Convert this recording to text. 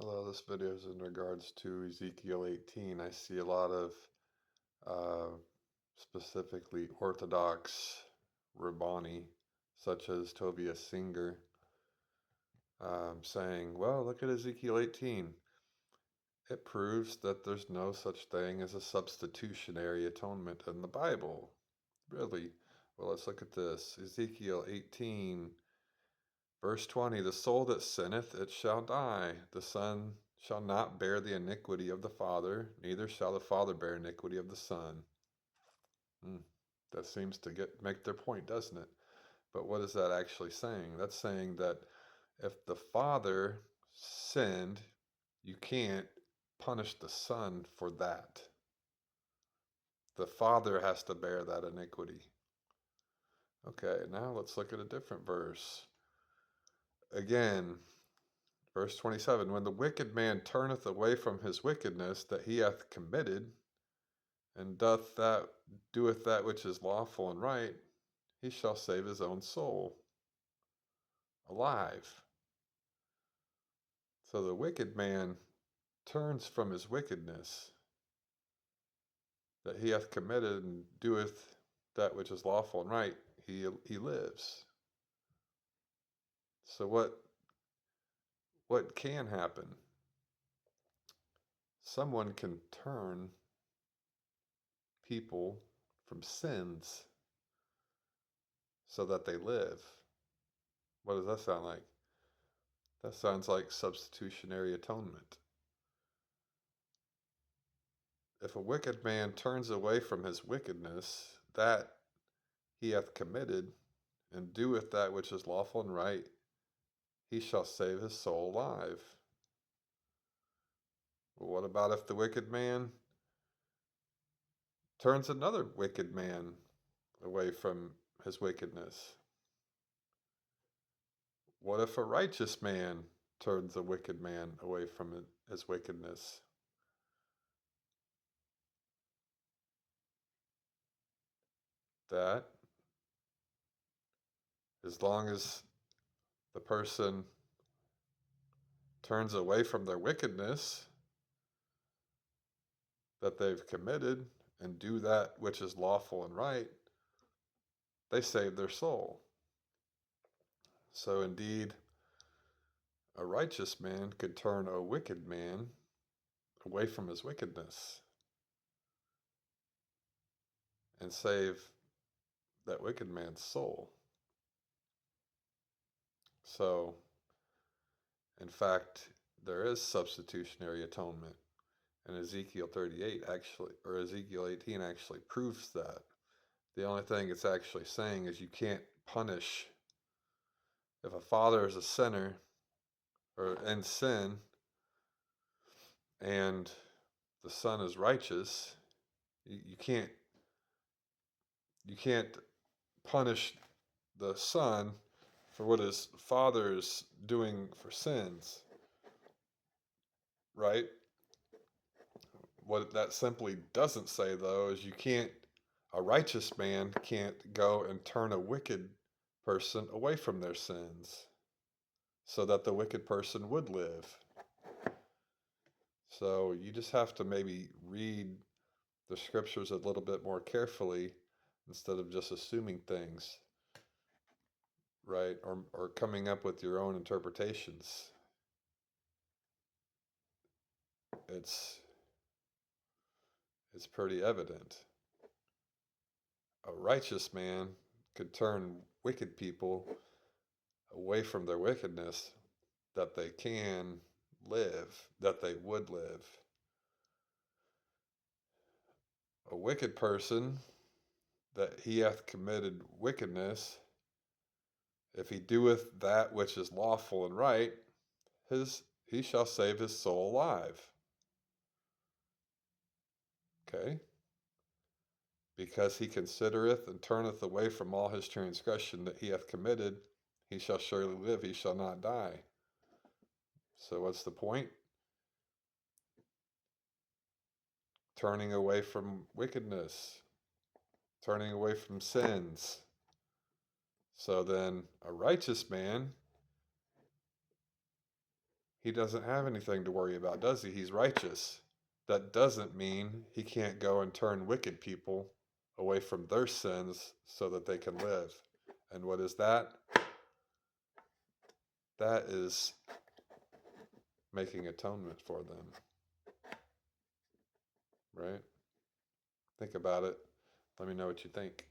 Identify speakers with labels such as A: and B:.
A: Although this video is in regards to Ezekiel 18, I see a lot of uh, specifically Orthodox Rabbani, such as Tobias Singer, saying, well, look at Ezekiel 18. It proves that there's no such thing as a substitutionary atonement in the Bible. Really? Well, let's look at this. Ezekiel 18, verse 20, the soul that sinneth, it shall die. The son shall not bear the iniquity of the father, neither shall the father bear iniquity of the son. That seems to make their point, doesn't it? But what is that actually saying? That's saying that if the father sinned, you can't punish the son for that. The father has to bear that iniquity. Okay, now let's look at a different verse. Again, verse 27, when the wicked man turneth away from his wickedness that he hath committed, and doeth that which is lawful and right, he shall save his own soul alive. So the wicked man turns from his wickedness that he hath committed and doeth that which is lawful and right, he lives. So what can happen? Someone can turn people from sins so that they live. What does that sound like? That sounds like substitutionary atonement. If a wicked man turns away from his wickedness that he hath committed, and doeth that which is lawful and right, he shall save his soul alive. Well, what about if the wicked man turns another wicked man away from his wickedness? What if a righteous man turns a wicked man away from his wickedness? That, as long as the person turns away from their wickedness that they've committed and do that which is lawful and right, they save their soul. So indeed, a righteous man could turn a wicked man away from his wickedness and save that wicked man's soul. So, in fact, there is substitutionary atonement. And Ezekiel 38 actually, or Ezekiel 18 actually proves that. The only thing it's actually saying is you can't punish. If a father is a sinner or in sin and the son is righteous, you can't punish the son for what his father is doing for sins, right? What that simply doesn't say, though, is a righteous man can't go and turn a wicked person away from their sins so that the wicked person would live. So you just have to maybe read the scriptures a little bit more carefully instead of just assuming things, right? Or coming up with your own interpretations. It's pretty evident. A righteous man could turn wicked people away from their wickedness that they can live, that they would live. A wicked person, that he hath committed wickedness, if he doeth that which is lawful and right, he shall save his soul alive. Okay? Because he considereth and turneth away from all his transgression that he hath committed, he shall surely live, he shall not die. So what's the point? Turning away from wickedness, turning away from sins. So then a righteous man he doesn't have anything to worry about, does he? He's righteous. That doesn't mean he can't go and turn wicked people away from their sins so that they can live. And what is that? That is making atonement for them. Right? Think about it. Let me know what you think.